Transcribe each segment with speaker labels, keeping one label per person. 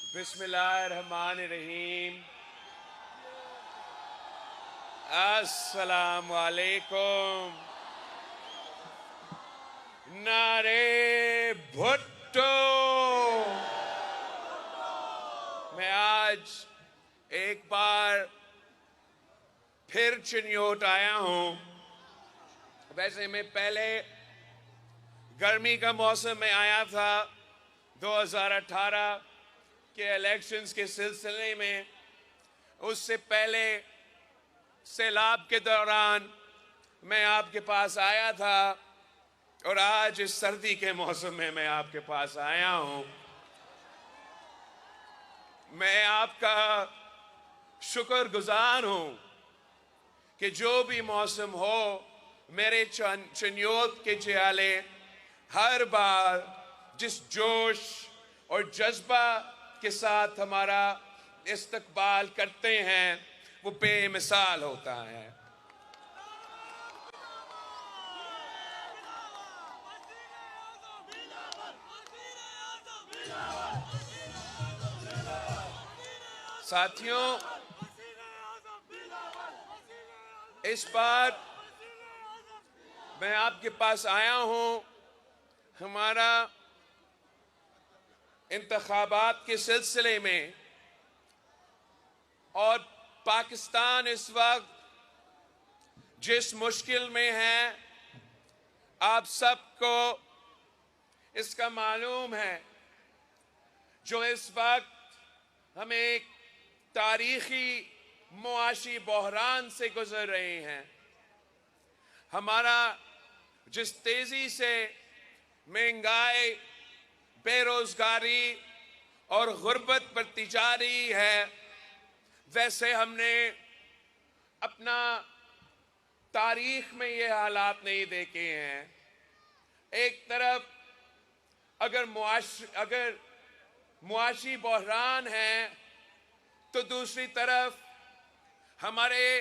Speaker 1: बिस्मिल्लाहिर्रहमानिर्रहीम। अस्सलाम वालेकुम। नारे भुट्टो। मैं आज एक बार फिर चिन्योट आया हूं। वैसे मैं पहले गर्मी का मौसम में आया था 2018 के इलेक्शंस के सिलसिले में। उससे पहले सैलाब के दौरान मैं आपके पास आया था और आज इस सर्दी के मौसम में मैं आपके पास आया हूं। मैं आपका शुक्रगुजार हूं कि जो भी मौसम हो मेरे चिन्योत के जियाले हर बार जिस जोश और जज्बा के साथ हमारा इस्तकबाल करते हैं वो बेमिसाल होता है। साथियों, इस बार मैं आपके पास आया हूं हमारा इंतखाबात के सिलसिले में, और पाकिस्तान इस वक्त जिस मुश्किल में है आप सबको इसका मालूम है। जो इस वक्त हम एक तारीखी मुआशी बहरान से गुजर रहे हैं। हमारा जिस तेजी से महंगाई, बेरोजगारी और गुर्बत बढ़ती जा रही है, वैसे हमने अपना तारीख में ये हालात नहीं देखे हैं। एक तरफ अगर मुआशी बहरान है तो दूसरी तरफ हमारे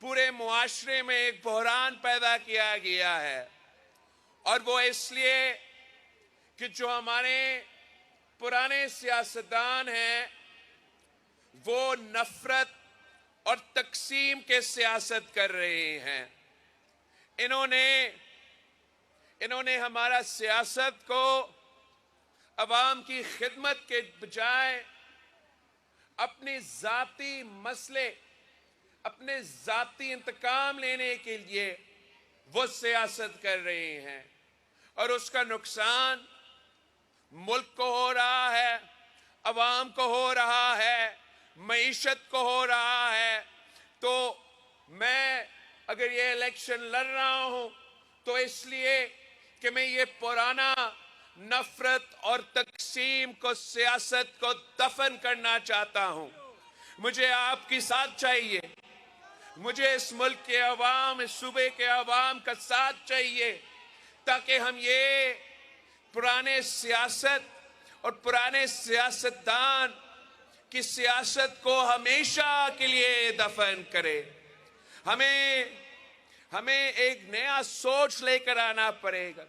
Speaker 1: पूरे मुआशरे में एक बहरान पैदा किया गया है। और वो इसलिए कि जो हमारे पुराने सियासतदान हैं वो नफरत और तकसीम के सियासत कर रहे हैं। इन्होंने हमारा सियासत को अवाम की खिदमत के बजाय अपने जाती मसले, अपने जाती इंतकाम लेने के लिए वो सियासत कर रहे हैं। और उसका नुकसान मुल्क को हो रहा है, अवाम को हो रहा है, मईशत को हो रहा है। तो मैं अगर ये इलेक्शन लड़ रहा हूं तो इसलिए कि मैं ये पुराना नफरत और तकसीम को, सियासत को दफन करना चाहता हूं। मुझे आपकी साथ चाहिए, मुझे इस मुल्क के अवाम, इस सूबे के अवाम का साथ चाहिए ताकि हम ये पुराने सियासत और पुराने सियासतदान की सियासत को हमेशा के लिए दफन करें। हमें एक नया सोच लेकर आना पड़ेगा,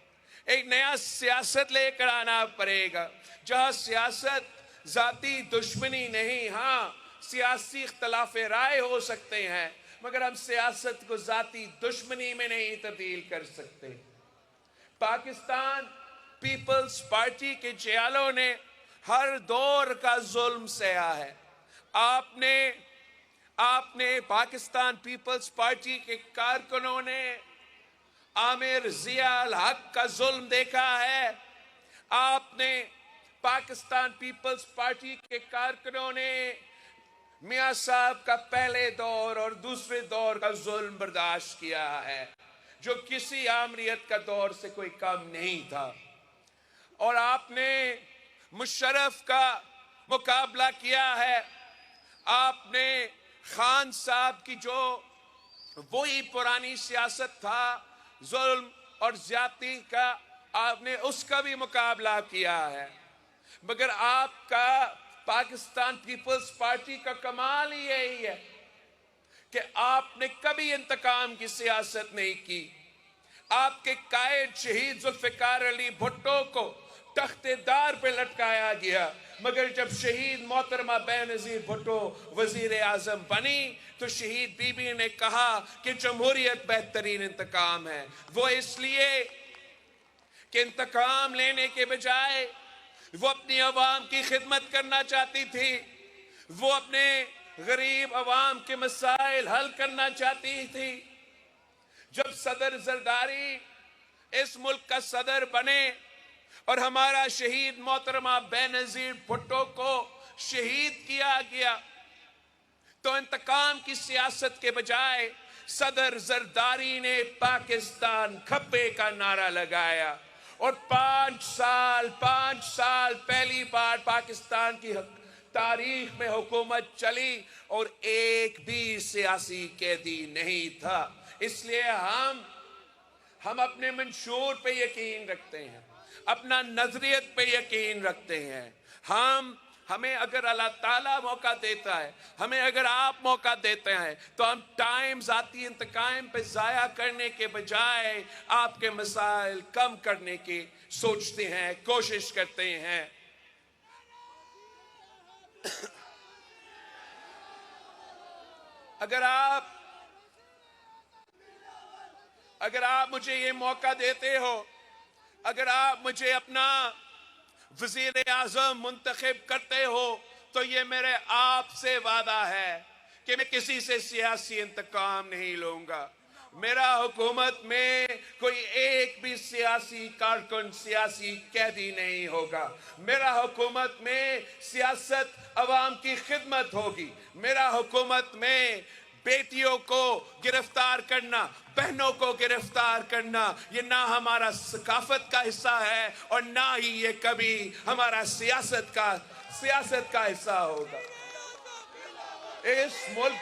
Speaker 1: एक नया सियासत लेकर आना पड़ेगा जहां सियासत जाती दुश्मनी नहीं, हाँ सियासी इख्तलाफ राय हो सकते हैं मगर हम सियासत को जाती दुश्मनी में नहीं तब्दील कर सकते। पाकिस्तान पीपल्स पार्टी के जियालों ने हर दौर का जुल्म सहा है। आपने पाकिस्तान पीपल्स पार्टी के कारकुनों ने आमिर जिया अल हक का जुल्म देखा है। आपने पाकिस्तान पीपल्स पार्टी के कारकुनों ने मियां साहब का पहले दौर और दूसरे दौर का जुल्म बर्दाश्त किया है जो किसी आमरीत का दौर से कोई कम नहीं था। और आपने मुशर्रफ का मुकाबला किया है। आपने खान साहब की जो वही पुरानी सियासत था, जुल्म और ज्यादती का, आपने उसका भी मुकाबला किया है। मगर आपका पाकिस्तान पीपल्स पार्टी का कमाल ही यही है कि आपने कभी इंतकाम की सियासत नहीं की। आपके कायद शहीद जुल्फिकार अली भुट्टो को तख्तेदार पे लटकाया गया, मगर जब शहीद मोहतरमा बेनज़ीर भुट्टो वजीर आजम बनी तो शहीद बीबी ने कहा कि जमहूरियत बेहतरीन इंतकाम है। वो इसलिए कि इंतकाम लेने के बजाय वो अपनी अवाम की खिदमत करना चाहती थी, वो अपने गरीब अवाम के मसाइल हल करना चाहती थी। जब सदर जरदारी इस मुल्क का सदर बने और हमारा शहीद मोहतरमा बेनज़ीर भुट्टो को शहीद किया गया, तो इंतकाम की सियासत के बजाय सदर जरदारी ने पाकिस्तान खप्पे का नारा लगाया और 5 साल पहली बार पाकिस्तान की तारीख में हुकूमत चली और एक भी सियासी कैदी नहीं था। इसलिए हम अपने मंशूर पे यकीन रखते हैं, अपना नजरियत पे यकीन रखते हैं। हमें अगर अल्लाह ताला मौका देता है, हमें अगर आप मौका देते हैं, तो हम टाइम ज़ाती इंतकाम पे ज़ाया करने के बजाय आपके मसाइल कम करने की सोचते हैं, कोशिश करते हैं। अगर आप मुझे ये मौका देते हो, अगर आप मुझे अपना वजीर आजम मुंतखब करते हो, तो ये मेरे आपसे वादा है कि मैं किसी से सियासी इंतकाम नहीं लूंगा। मेरा हुकूमत में कोई एक भी सियासी कारकुन, सियासी कैदी नहीं होगा। मेरा हुकूमत में सियासत अवाम की खिदमत होगी। मेरा हुकूमत में बेटियों को गिरफ्तार करना, बहनों को गिरफ्तार करना, ये ना हमारा सकाफत का हिस्सा है और ना ही ये कभी हमारा सियासत का हिस्सा होगा। इस मुल्क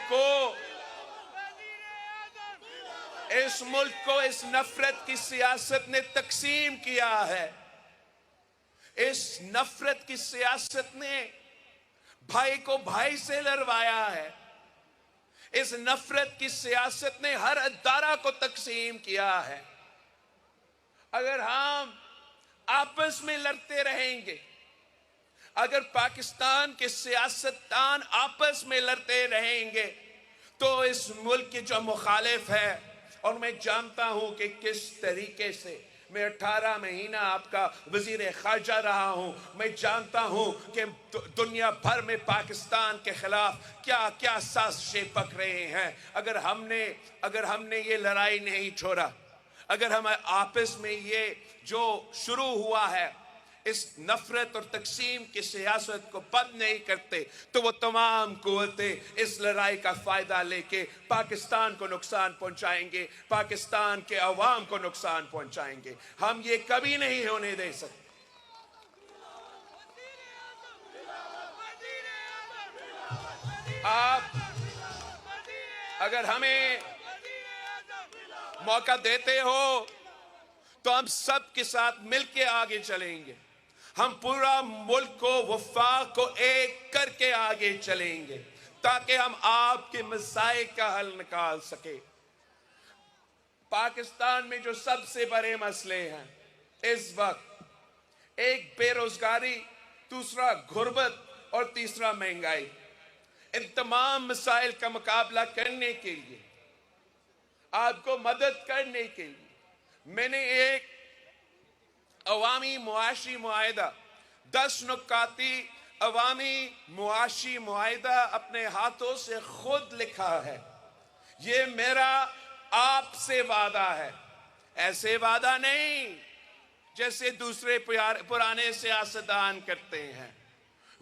Speaker 1: को इस नफरत की सियासत ने तकसीम किया है। इस नफरत की सियासत ने भाई को भाई से लड़वाया है। इस नफरत की सियासत ने हर अदारा को तकसीम किया है। अगर हम आपस में लड़ते रहेंगे, अगर पाकिस्तान के सियासतदान आपस में लड़ते रहेंगे, तो इस मुल्क के जो मुखालिफ है, और मैं जानता हूं कि किस तरीके से मैं 18 महीना आपका वजीर खारजा रहा हूं, मैं जानता हूं कि दुनिया भर में पाकिस्तान के खिलाफ क्या क्या साजिशें पक रहे हैं। अगर हमने ये लड़ाई नहीं छोड़ा, अगर हम आपस में ये जो शुरू हुआ है इस नफरत और तकसीम की सियासत को बंद नहीं करते, तो वो तमाम कुव्वतें इस लड़ाई का फायदा लेके पाकिस्तान को नुकसान पहुंचाएंगे, पाकिस्तान के अवाम को नुकसान पहुंचाएंगे। हम ये कभी नहीं होने दे सकते। आप अगर हमें मौका देते हो तो हम सब के साथ मिलके आगे चलेंगे। हम पूरा मुल्क को, वफाक को एक करके आगे चलेंगे ताकि हम आपके मसाइल का हल निकाल सके। पाकिस्तान में जो सबसे बड़े मसले हैं इस वक्त, एक बेरोजगारी, दूसरा गुर्बत और तीसरा महंगाई। इन तमाम मसाइल का मुकाबला करने के लिए, आपको मदद करने के लिए मैंने एक अवामी मुआशी मुआहिदा, 10 नुकाती अवामी मुआशी मुआहिदा अपने हाथों से खुद लिखा है। ये मेरा आपसे वादा है। ऐसे वादा नहीं जैसे दूसरे पुराने सियासतदान करते हैं।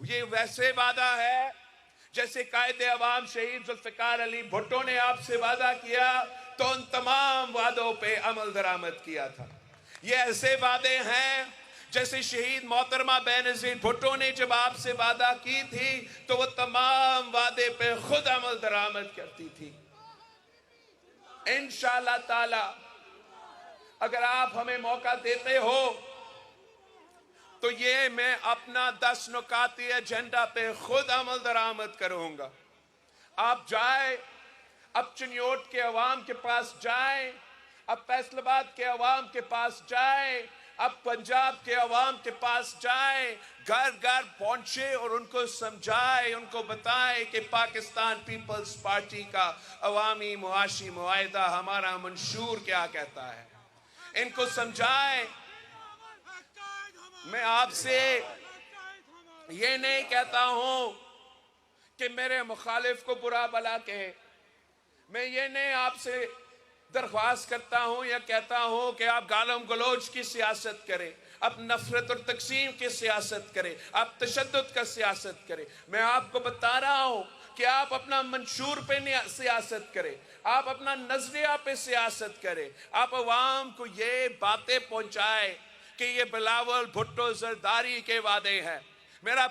Speaker 1: ये वैसे वादा है जैसे कायदे अवाम शहीद जुल्फिकार अली भुट्टो ने आपसे वादा किया तो उन तमाम वादों पे अमल दरामद किया था। ये ऐसे वादे हैं जैसे शहीद मोहतरमा बेनज़ीर भुट्टो ने जब आपसे वादा की थी तो वो तमाम वादे पे खुद अमल दरामद करती थी। इंशाअल्लाह ताला अगर आप हमें मौका देते हो तो ये मैं अपना 10 नुकाती एजेंडा पे खुद अमल दरामद करूंगा। आप जाए, अब चिन्योट के अवाम के पास जाए, अब फैसलाबाद के अवाम के पास जाए, अब पंजाब के अवाम के पास जाए, घर घर पहुंचे और उनको समझाए, उनको बताए कि पाकिस्तान पीपल्स पार्टी का अवामी मुआशी मुआहिदा, हमारा मंशूर क्या कहता है, इनको समझाए। मैं आपसे ये नहीं कहता हूं कि मेरे मुखालिफ को बुरा भला कहे, मैं ये नहीं आपसे दरख्वास्त करता हूं या कहता हूं कि आप गालम गलोच की सियासत करें, आप नफरत और तकसीम की सियासत करें, आप तशद्दुद का सियासत करें। मैं आपको बता रहा हूं कि आप अपना मंशूर पे सियासत करें, आप अपना नजरिया पे सियासत करें, आप अवाम को ये बातें पहुंचाए कि ये बिलावल भुट्टो जरदारी के वादे हैं। मेरा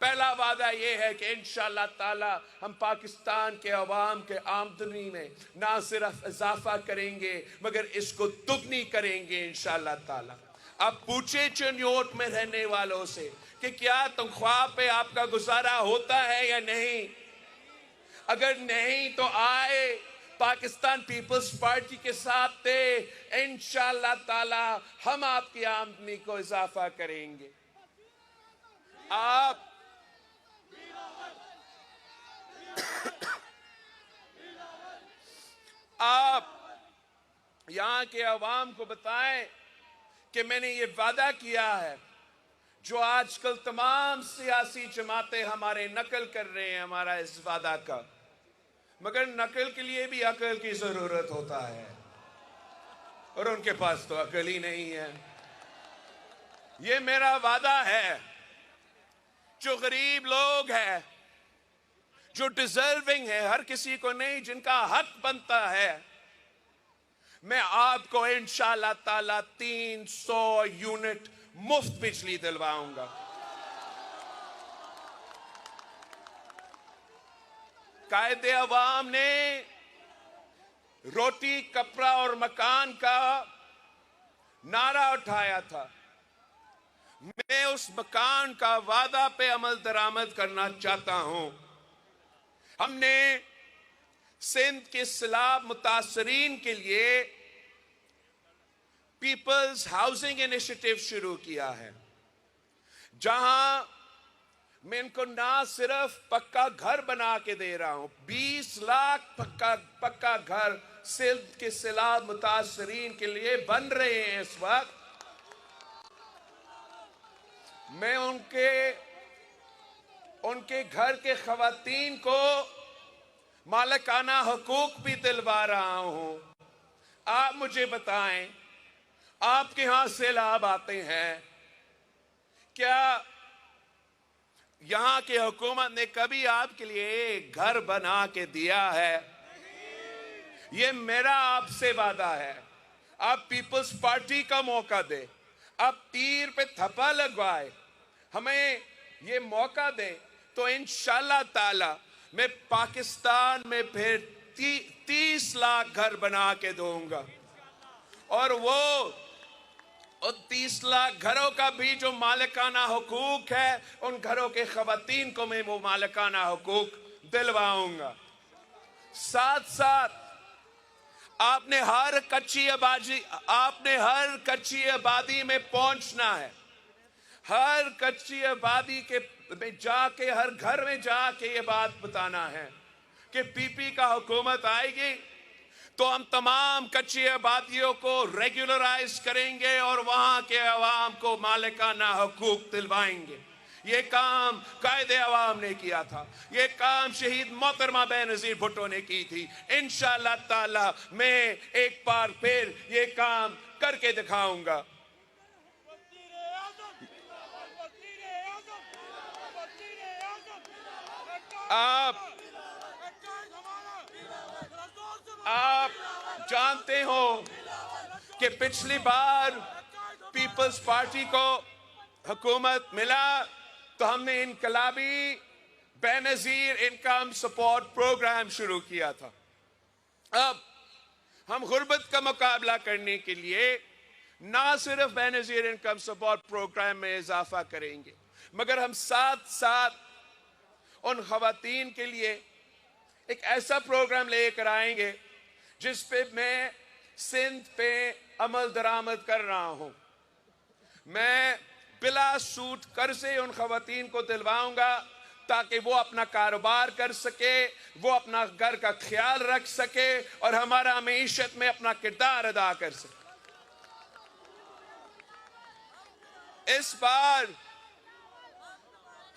Speaker 1: पहला वादा ये है कि इंशाअल्लाह ताला हम पाकिस्तान के अवाम के आमदनी में ना सिर्फ इजाफा करेंगे मगर इसको दुगनी करेंगे इंशाअल्लाह ताला। अब पूछे चिन्योट में रहने वालों से कि क्या तनख्वाह पे आपका गुजारा होता है या नहीं। अगर नहीं तो आए पाकिस्तान पीपल्स पार्टी के साथ थे, इंशाअल्लाह ताला हम आपकी आमदनी को इजाफा करेंगे। आप यहां के अवाम को बताएं कि मैंने ये वादा किया है, जो आजकल तमाम सियासी जमातें हमारे नकल कर रहे हैं हमारा इस वादा का, मगर नकल के लिए भी अकल की जरूरत होता है और उनके पास तो अकल ही नहीं है। ये मेरा वादा है, जो गरीब लोग हैं, जो डिजर्विंग है, हर किसी को नहीं, जिनका हक बनता है, मैं आपको इंशाअल्लाह ताला 300 यूनिट मुफ्त बिजली दिलवाऊंगा। कायदे अवाम ने रोटी कपड़ा और मकान का नारा उठाया था, मैं उस मकान का वादा पे अमल दरामद करना चाहता हूं। हमने सिंध के सैलाब मुतासरीन के लिए पीपल्स हाउसिंग इनिशिएटिव शुरू किया है, जहां मैं इनको ना सिर्फ पक्का घर बना के दे रहा हूं, 20 लाख पक्का घर सिंध के सैलाब मुतासरीन के लिए बन रहे हैं इस वक्त। मैं उनके घर के खवातीन को मालिकाना हुकूक भी दिलवा रहा हूं। आप मुझे बताएं, आपके यहां सैलाब आते हैं, क्या यहां की हुकूमत ने कभी आपके लिए घर बना के दिया है? ये मेरा आपसे वादा है। आप पीपल्स पार्टी का मौका दे, आप तीर पे थप्पा लगवाए, हमें ये मौका दें, तो इंशाअल्लाह ताला मैं पाकिस्तान में फिर 30 लाख घर बना के दूंगा। और वो 30 लाख घरों का भी जो मालिकाना हुकूक है, उन घरों के खवातीन को मैं वो मालिकाना हुकूक दिलवाऊंगा। साथ साथ आपने हर कच्ची आबादी में पहुंचना है, हर कच्ची आबादी के में जाके, हर घर में जाके ये बात बताना है कि पीपी का हुकूमत आएगी तो हम तमाम कच्ची आबादियों को रेगुलराइज करेंगे और वहां के अवाम को मालिकाना हुकूक दिलवाएंगे। ये काम कायदे अवाम ने किया था, ये काम शहीद मोहतरमा बेनजीर भुट्टो ने की थी। इंशाअल्लाह ताला मैं एक बार फिर ये काम करके दिखाऊंगा। आप जानते हो कि पिछली बार पीपल्स पार्टी को हुकूमत मिला तो हमने इनकलाबी बेनजीर इनकम सपोर्ट प्रोग्राम शुरू किया था। अब हम गुर्बत का मुकाबला करने के लिए ना सिर्फ बेनजीर इनकम सपोर्ट प्रोग्राम में इजाफा करेंगे, मगर हम साथ साथ उन खवातीन के लिए एक ऐसा प्रोग्राम लेकर आएंगे जिस पे मैं सिंध पे अमल दरामद कर रहा हूं। मैं बिला सूद कर्जे उन खवातीन को दिलवाऊंगा ताकि वो अपना कारोबार कर सके, वो अपना घर का ख्याल रख सके और हमारा मईशत में अपना किरदार अदा कर सके। इस बार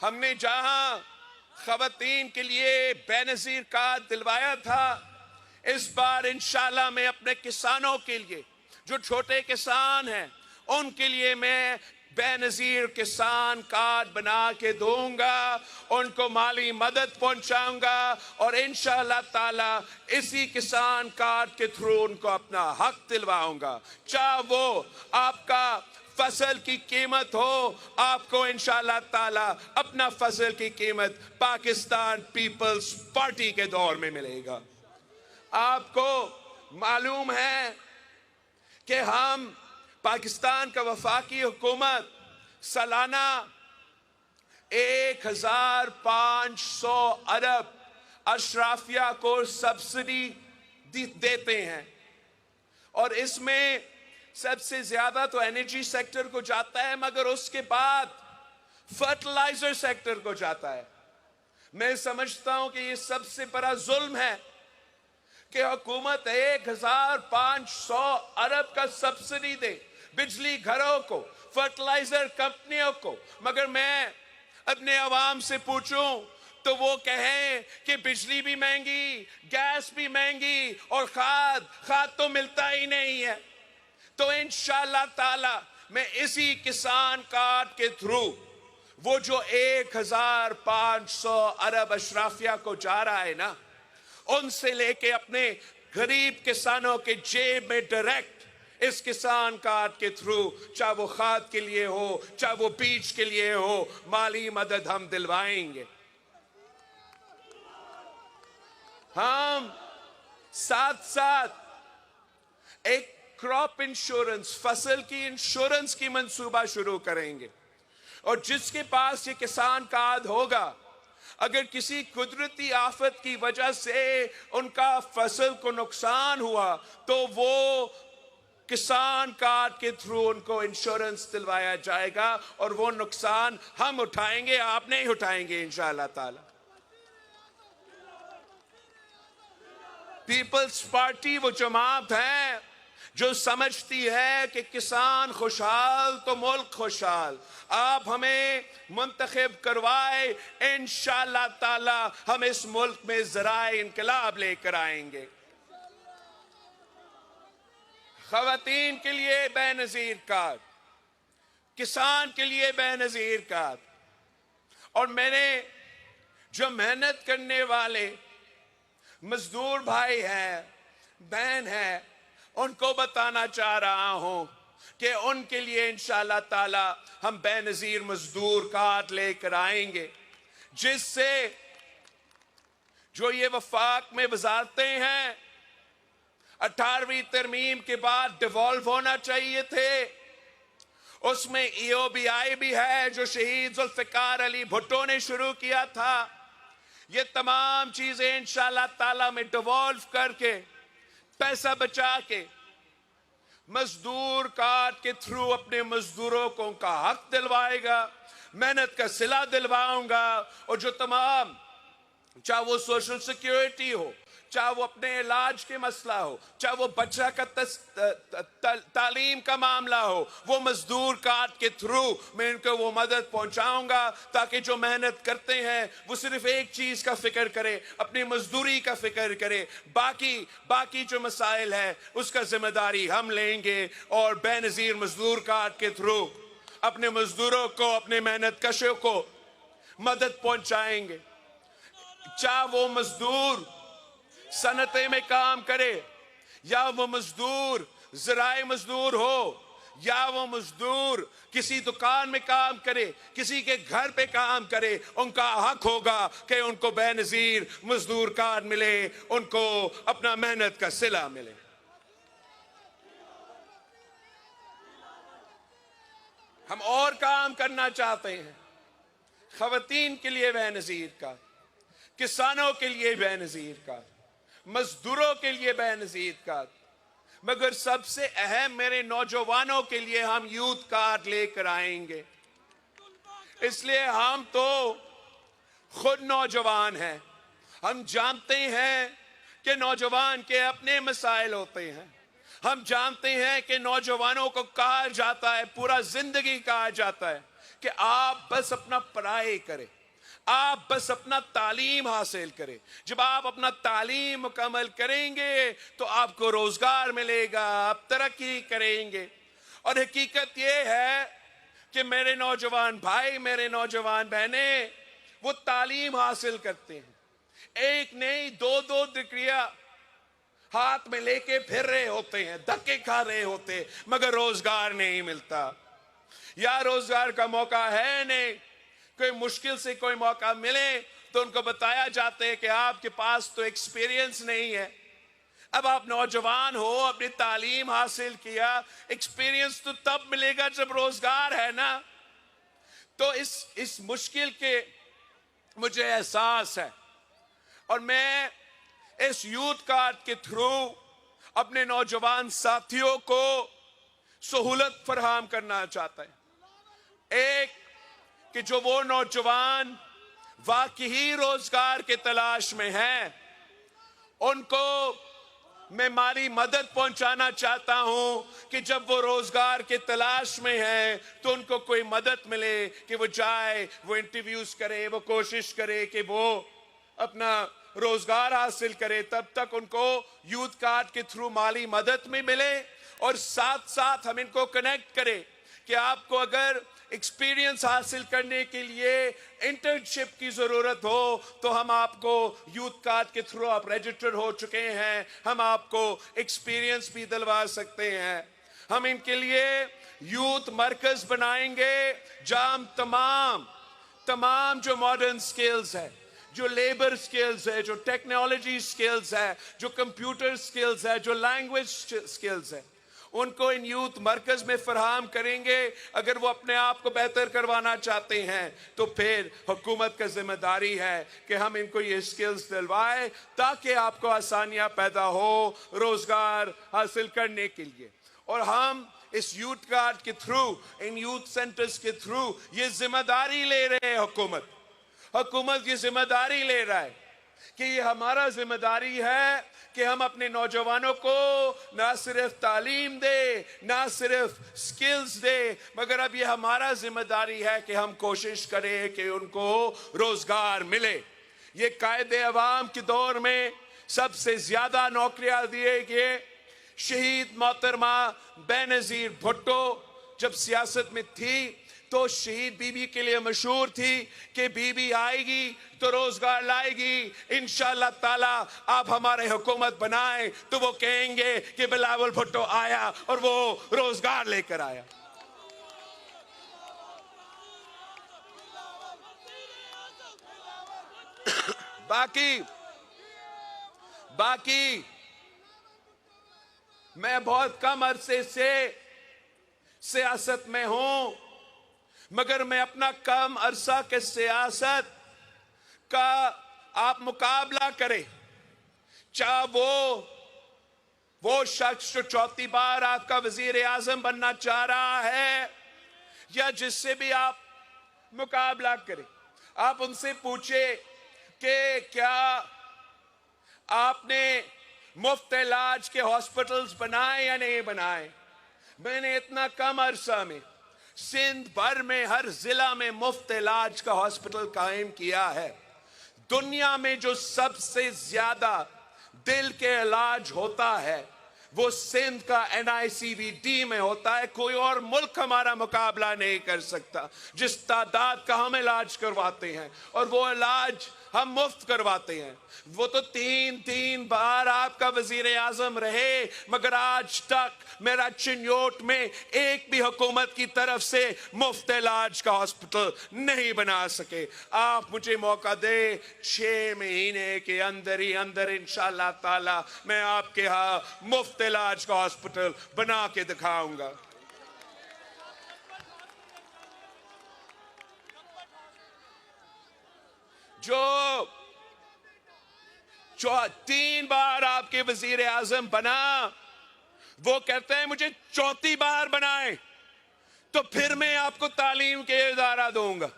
Speaker 1: हमने जहां खवातीन के लिए बेनजीर कार्ड दिलवाया था, इस बार इंशाल्लाह मैं अपने किसानों के लिए, जो छोटे किसान हैं, उनके लिए मैं बेनजीर किसान कार्ड बना के दूंगा, उनको माली मदद पहुंचाऊंगा और इंशाअल्लाह ताला इसी किसान कार्ड के थ्रू उनको अपना हक दिलवाऊंगा। चाहे वो आपका फसल की कीमत हो, आपको इंशाअल्लाह ताला अपना फसल की कीमत पाकिस्तान पीपल्स पार्टी के दौर में मिलेगा। आपको मालूम है कि हम पाकिस्तान का वफाकी हुकूमत सालाना 1500 अरब अशराफिया को सब्सिडी देते हैं और इसमें सबसे ज्यादा तो एनर्जी सेक्टर को जाता है, मगर उसके बाद फर्टिलाइजर सेक्टर को जाता है। मैं समझता हूं कि ये सबसे बड़ा जुल्म है कि हुकूमत 1500 अरब का सब्सिडी दे बिजली घरों को, फर्टिलाइजर कंपनियों को, मगर मैं अपने अवाम से पूछूं तो वो कहें कि बिजली भी महंगी, गैस भी महंगी और खाद तो मिलता ही नहीं है। तो इंशाअल्लाह ताला मैं इसी किसान कार्ड के थ्रू वो जो 1500 अरब अशराफिया को जा रहा है ना, उनसे लेके अपने गरीब किसानों के जेब में डायरेक्ट इस किसान कार्ड के थ्रू, चाहे वो खाद के लिए हो, चाहे वो बीज के लिए हो, माली मदद हम दिलवाएंगे। हम साथ साथ एक क्रॉप इंश्योरेंस, फसल की इंश्योरेंस की मंसूबा शुरू करेंगे और जिसके पास ये किसान कार्ड होगा, अगर किसी कुदरती आफत की वजह से उनका फसल को नुकसान हुआ तो वो किसान कार्ड के थ्रू उनको इंश्योरेंस दिलवाया जाएगा और वो नुकसान हम उठाएंगे, आप नहीं उठाएंगे इंशाअल्लाह ताला। पीपल्स पार्टी वो जमात है जो समझती है कि किसान खुशहाल तो मुल्क खुशहाल। आप हमें मुंतखब करवाए, इंशाअल्लाह ताला हम इस मुल्क में ज़राए इनकलाब लेकर आएंगे। खवातीन के लिए बेनजीर कार्ड, किसान के लिए बेनजीर कार्ड, और मैंने जो मेहनत करने वाले मजदूर भाई हैं, बहन हैं, उनको बताना चाह रहा हूं कि उनके लिए इंशाअल्लाह ताला हम बेनजीर मजदूर कार्ड लेकर आएंगे, जिससे जो ये वफाक में वजारतें हैं 18वीं तरमीम के बाद डिवॉल्व होना चाहिए थे, उसमें EOBI भी है जो शहीद जुल्फिकार अली भुट्टो ने शुरू किया था। ये तमाम चीजें इंशाअल्लाह ताला में डिवॉल्व करके पैसा बचा के मजदूर कार्ड के थ्रू अपने मजदूरों को उनका हक दिलवाएगा, मेहनत का सिला दिलवाऊंगा। और जो तमाम, चाहे वो सोशल सिक्योरिटी हो, चाहे वो अपने इलाज के मसला हो, चाहे वो बच्चा का तालीम का मामला हो, वो मजदूर कार्ड के थ्रू मैं इनको वो मदद पहुंचाऊंगा ताकि जो मेहनत करते हैं वो सिर्फ एक चीज का फिक्र करे, अपनी मजदूरी का फिक्र करे, बाकी जो मसाइल है उसका जिम्मेदारी हम लेंगे और बेनजीर मजदूर कार्ड के थ्रू अपने मजदूरों को, अपने मेहनत कशों को मदद पहुंचाएंगे। चाहे वो मजदूर सनते में काम करे, या वो मजदूर ज़राए मजदूर हो, या वो मजदूर किसी दुकान में काम करे, किसी के घर पे काम करे, उनका हक होगा कि उनको बेनजीर मजदूर कार्ड मिले, उनको अपना मेहनत का सिला मिले। हम और काम करना चाहते हैं, खवातीन के लिए बेनजीर कार्ड, किसानों के लिए बेनजीर कार्ड, मजदूरों के लिए बेनजीर कार्ड, मगर सबसे अहम मेरे नौजवानों के लिए हम यूथ कार्ड लेकर आएंगे। इसलिए हम तो खुद नौजवान हैं, हम जानते हैं कि नौजवान के अपने मसाइल होते हैं। हम जानते हैं कि नौजवानों को कहा जाता है, पूरा जिंदगी कहा जाता है कि आप बस अपना पढ़ाई करें, आप बस अपना तालीम हासिल करें। जब आप अपना तालीम मुकम्मल करेंगे तो आपको रोजगार मिलेगा, आप तरक्की करेंगे। और हकीकत यह है कि मेरे नौजवान भाई, मेरे नौजवान बहनें, वो तालीम हासिल करते हैं, एक नहीं दो दो डिग्रियां हाथ में लेके फिर रहे होते हैं, धक्के खा रहे होते हैं, मगर रोजगार नहीं मिलता। या रोजगार का मौका है नहीं, कोई मुश्किल से कोई मौका मिले तो उनको बताया जाता है कि आपके पास तो एक्सपीरियंस नहीं है। अब आप नौजवान हो, अपनी तालीम हासिल किया, एक्सपीरियंस तो तब मिलेगा जब रोजगार है ना। तो इस मुश्किल के मुझे एहसास है, और मैं इस यूथ कार्ड के थ्रू अपने नौजवान साथियों को सहूलत फराहम करना चाहता है। एक कि जो वो नौजवान वाकई रोजगार के तलाश में हैं, उनको मैं माली मदद पहुंचाना चाहता हूं कि जब वो रोजगार के तलाश में हैं तो उनको कोई मदद मिले कि वो जाए, वो इंटरव्यूज करे, वो कोशिश करे कि वो अपना रोजगार हासिल करे। तब तक उनको यूथ कार्ड के थ्रू माली मदद में मिले, और साथ साथ हम इनको कनेक्ट करें कि आपको अगर एक्सपीरियंस हासिल करने के लिए इंटर्नशिप की जरूरत हो तो हम आपको यूथ कार्ड के थ्रू, आप रजिस्टर हो चुके हैं, हम आपको एक्सपीरियंस भी दिलवा सकते हैं। हम इनके लिए यूथ मरकज बनाएंगे जहां तमाम जो मॉडर्न स्किल्स है, जो लेबर स्किल्स है, जो टेक्नोलॉजी स्किल्स है, जो कंप्यूटर स्किल्स है, जो लैंग्वेज स्किल्स है, उनको इन यूथ मरकज में फराहम करेंगे। अगर वो अपने आप को बेहतर करवाना चाहते हैं तो फिर हुकूमत का जिम्मेदारी है कि हम इनको ये स्किल्स दिलवाएं ताकि आपको आसानियां पैदा हो रोजगार हासिल करने के लिए। और हम इस यूथ कार्ड के थ्रू, इन यूथ सेंटर्स के थ्रू ये जिम्मेदारी ले रहे हैं। हुकूमत ये जिम्मेदारी ले रहा है कि ये हमारा जिम्मेदारी है कि हम अपने नौजवानों को ना सिर्फ तालीम दे, ना सिर्फ स्किल्स दे, मगर अब ये हमारा जिम्मेदारी है कि हम कोशिश करें कि उनको रोजगार मिले। ये कायदे अवाम के दौर में सबसे ज्यादा नौकरियां दिए गए शहीद मोहतरमा बेनजीर भुट्टो जब सियासत में थी तो शहीद बीबी के लिए मशहूर थी कि बीबी आएगी तो रोजगार लाएगी। इंशाअल्लाह ताला आप हमारे हुकूमत बनाए तो वो कहेंगे कि बिलावल भुट्टो आया और वो रोजगार लेकर आया। बाकी मैं बहुत कम अरसे से सियासत में हूं, मगर मैं अपना कम अरसा के सियासत का आप मुकाबला करें, चाहे वो शख्स जो चौथी बार आपका वजीर आजम बनना चाह रहा है या जिससे भी आप मुकाबला करें, आप उनसे पूछे कि क्या आपने मुफ्त इलाज के हॉस्पिटल्स बनाए या नहीं बनाए। मैंने इतना कम अरसा में सिंध भर में हर जिला में मुफ्त इलाज का हॉस्पिटल कायम किया है। दुनिया में जो सबसे ज्यादा दिल के इलाज होता है वो सिंध का NICVD में होता है। कोई और मुल्क हमारा मुकाबला नहीं कर सकता जिस तादाद का हम इलाज करवाते हैं, और वो इलाज हम मुफ्त करवाते हैं। वो तो तीन बार आपका वजीर आजम रहे, मगर आज तक मेरा चिन्योट में एक भी हुकूमत की तरफ से मुफ्त इलाज का हॉस्पिटल नहीं बना सके। आप मुझे मौका दे, 6 महीने के अंदर ही अंदर इंशाअल्लाह ताला मैं आपके यहाँ मुफ्त इलाज का हॉस्पिटल बना के दिखाऊंगा। जो 3 बार आपके वजीर आजम बना वो कहते हैं मुझे चौथी बार बनाए तो फिर मैं आपको तालीम के इदारा दूंगा।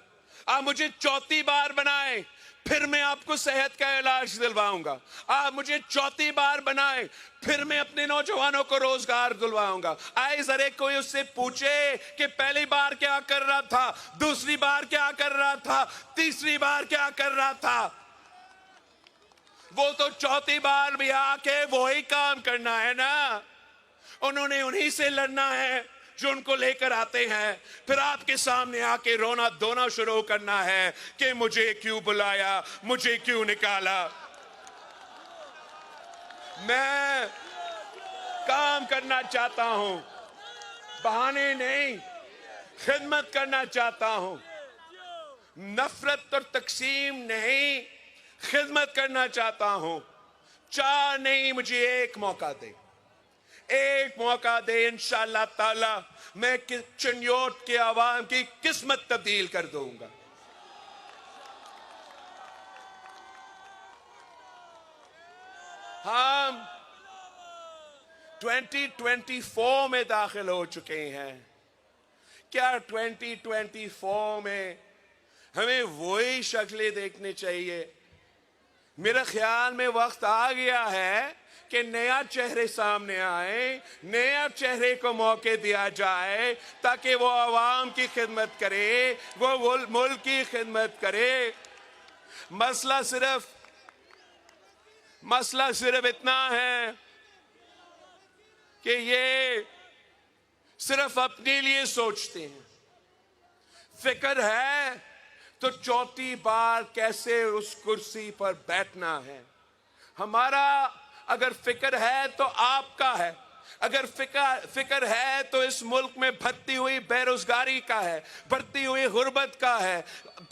Speaker 1: आप मुझे चौथी बार बनाए फिर मैं आपको सेहत का इलाज दिलवाऊंगा। आप मुझे चौथी बार बनाए फिर मैं अपने नौजवानों को रोजगार दिलवाऊंगा। आए जरे कोई उससे पूछे कि पहली बार क्या कर रहा था, दूसरी बार क्या कर रहा था, तीसरी बार क्या कर रहा था। वो तो चौथी बार भी आके वही काम करना है ना। उन्होंने उन्हीं से लड़ना है जो उनको लेकर आते हैं। फिर आपके सामने आके रोना धोना शुरू करना है कि मुझे क्यों बुलाया, मुझे क्यों निकाला। मैं काम करना चाहता हूं, बहाने नहीं, खिदमत करना चाहता हूं। नफरत और तकसीम नहीं, खिदमत करना चाहता हूं। चार नहीं, मुझे एक मौका दे, एक मौका दे। इंशाअल्लाह ताला मैं चिन्योट के आवाम की किस्मत तब्दील कर दूंगा। हम 2024 में दाखिल हो चुके हैं। क्या 2024 में हमें वही शक्लें देखनी चाहिए? मेरा ख्याल में वक्त आ गया है कि नया चेहरे सामने आए, नया चेहरे को मौके दिया जाए ताकि वो आवाम की खिदमत करे, वो मुल्क की खिदमत करे। मसला सिर्फ इतना है कि ये सिर्फ अपने लिए सोचते हैं। फिक्र है तो चौथी बार कैसे उस कुर्सी पर बैठना है। हमारा अगर फिक्र है तो आपका है, अगर फिक्र है तो इस मुल्क में बढ़ती हुई बेरोजगारी का है, बढ़ती हुई गुर्बत का है,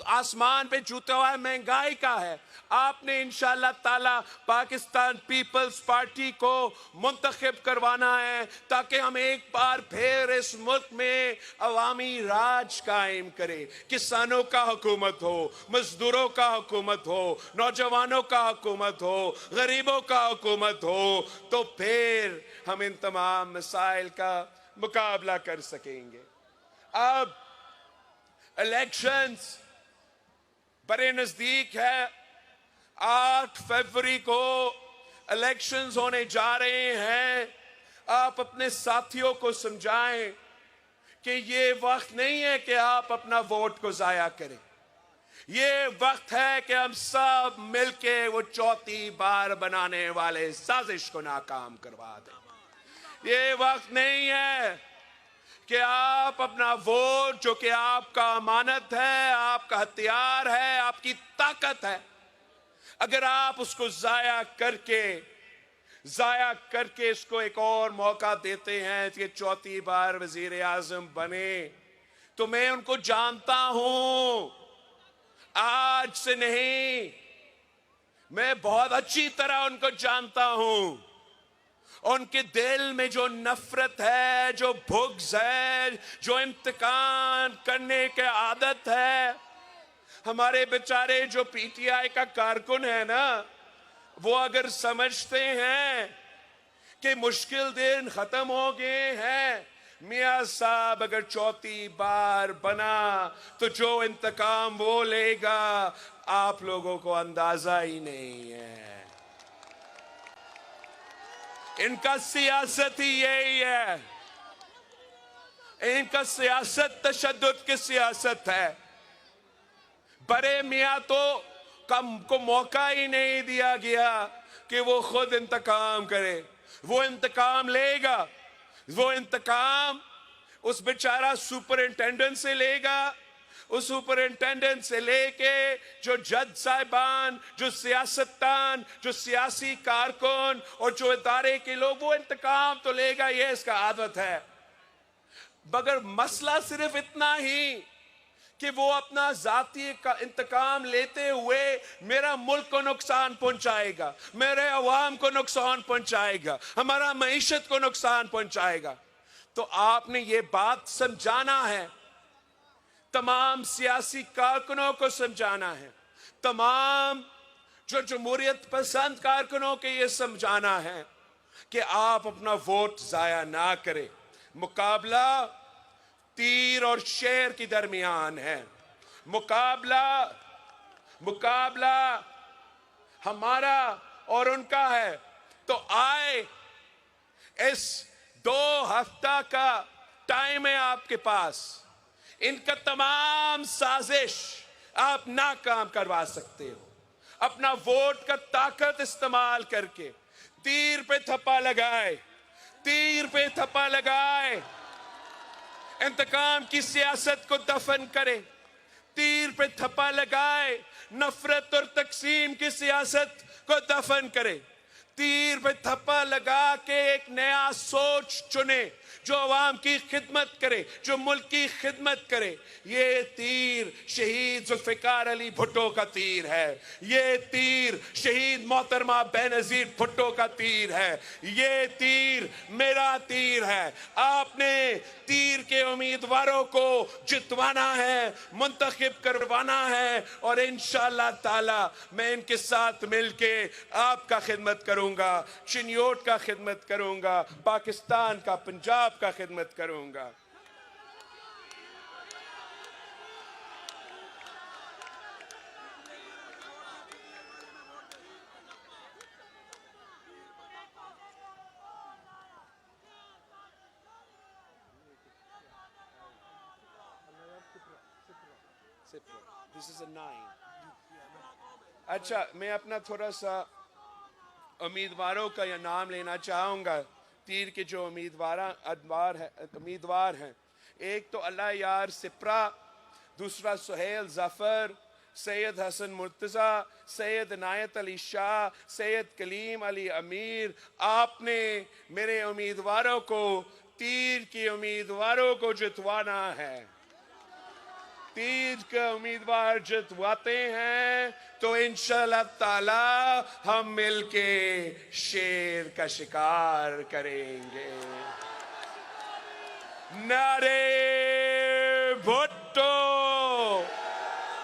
Speaker 1: आसमान पे छूता हुआ महंगाई का है। आपने इंशाअल्लाह ताला पाकिस्तान पीपल्स पार्टी को मुंतखब करवाना है ताकि हम एक बार फिर इस मुल्क में अवामी राज कायम करें। किसानों का हुकूमत हो, मजदूरों का हुकूमत हो, नौजवानों का हुकूमत हो, गरीबों का हुकूमत हो, तो फिर हम इन तमाम मसाइल का मुकाबला कर सकेंगे। अब इलेक्शंस बड़े नजदीक है। 8 फरवरी को इलेक्शंस होने जा रहे हैं। आप अपने साथियों को समझाएं कि ये वक्त नहीं है कि आप अपना वोट को जाया करें। ये वक्त है कि हम सब मिलके वो चौथी बार बनाने वाले साजिश को नाकाम करवा दें। ये वक्त नहीं है कि आप अपना वोट, जो कि आपका अमानत है, आपका हथियार है, आपकी ताकत है, अगर आप उसको जाया करके इसको एक और मौका देते हैं कि चौथी बार वजीर आजम बने, तो मैं उनको जानता हूं, आज से नहीं, मैं बहुत अच्छी तरह उनको जानता हूं। उनके दिल में जो नफरत है, जो बुग़्ज़ है, जो इंतकाम करने की आदत है। हमारे बेचारे जो पीटीआई का कारकुन है ना, वो अगर समझते हैं कि मुश्किल दिन खत्म हो गए हैं, मियां साहब अगर चौथी बार बना तो जो इंतकाम वो लेगा आप लोगों को अंदाजा ही नहीं है। इनका सियासत ही यही है। इनका सियासत तशद्दुद की सियासत है। बड़े मियां तो को मौका ही नहीं दिया गया कि वो खुद इंतकाम करे। वो इंतकाम लेगा, वो इंतकाम उस बेचारा सुपरिंटेंडेंट से लेगा। उस सुपरिंटेंडेंट से लेके जो जज साहिबान, जो सियासतदान, जो सियासी कारकुन और जो इदारे के लोग, वो इंतकाम तो लेगा, ये इसका आदत है। मगर मसला सिर्फ इतना ही कि वो अपना जाती का इंतकाम लेते हुए मेरा मुल्क को नुकसान पहुंचाएगा, मेरे अवाम को नुकसान पहुंचाएगा, हमारा मईशत को नुकसान पहुंचाएगा। तो आपने ये बात समझाना है, तमाम सियासी कारकुनों को समझाना है, तमाम जो जमहूरियत पसंद कारकुनों के ये समझाना है। कि आप अपना वोट जाया ना करें। मुकाबला तीर और शेर के दरमियान है। मुकाबला हमारा और उनका है। तो आए, इस 2 हफ्ता का टाइम है आपके पास। इनका तमाम साजिश आप नाकाम करवा सकते हो। अपना वोट का ताकत इस्तेमाल करके तीर पे थप्पा लगाए, इंतकाम की सियासत को दफन करे। तीर पे थप्पा लगाए, नफरत और तकसीम की सियासत को दफन करे। तीर पे थप्पा लगा के एक नया सोच चुने जो अवाम की खिदमत करे, जो मुल्क की खिदमत करे। ये तीर शहीद जुल्फिकार अली भुट्टो का तीर है। ये तीर शहीद मोहतरमा बेनजीर भुट्टो का तीर है। ये तीर मेरा तीर है। आपने तीर के उम्मीदवारों को जितवाना है, मुंतखब करवाना है, और इंशाअल्लाह ताला मैं इनके साथ मिलके आपका खिदमत करूंगा, चिन्योट का खिदमत करूंगा, पाकिस्तान का, पंजाब का खिदमत करूंगा। This is a 9. अच्छा, मैं अपना थोड़ा सा उम्मीदवारों का यह नाम लेना चाहूँगा। तीर के जो उम्मीदवार हैं, एक तो अल्लाह यार सिप्रा, दूसरा सुहेल जफर, सैयद हसन मुर्तज़ा, सैयद नायत अली शाह, सैयद कलीम अली अमीर। आपने मेरे उम्मीदवारों को, तीर के उम्मीदवारों को जितवाना है। तीर के उम्मीदवार जितवाते हैं तो इंशाअल्लाह ताला हम मिलके शेर का शिकार करेंगे। नारे भुट्टो।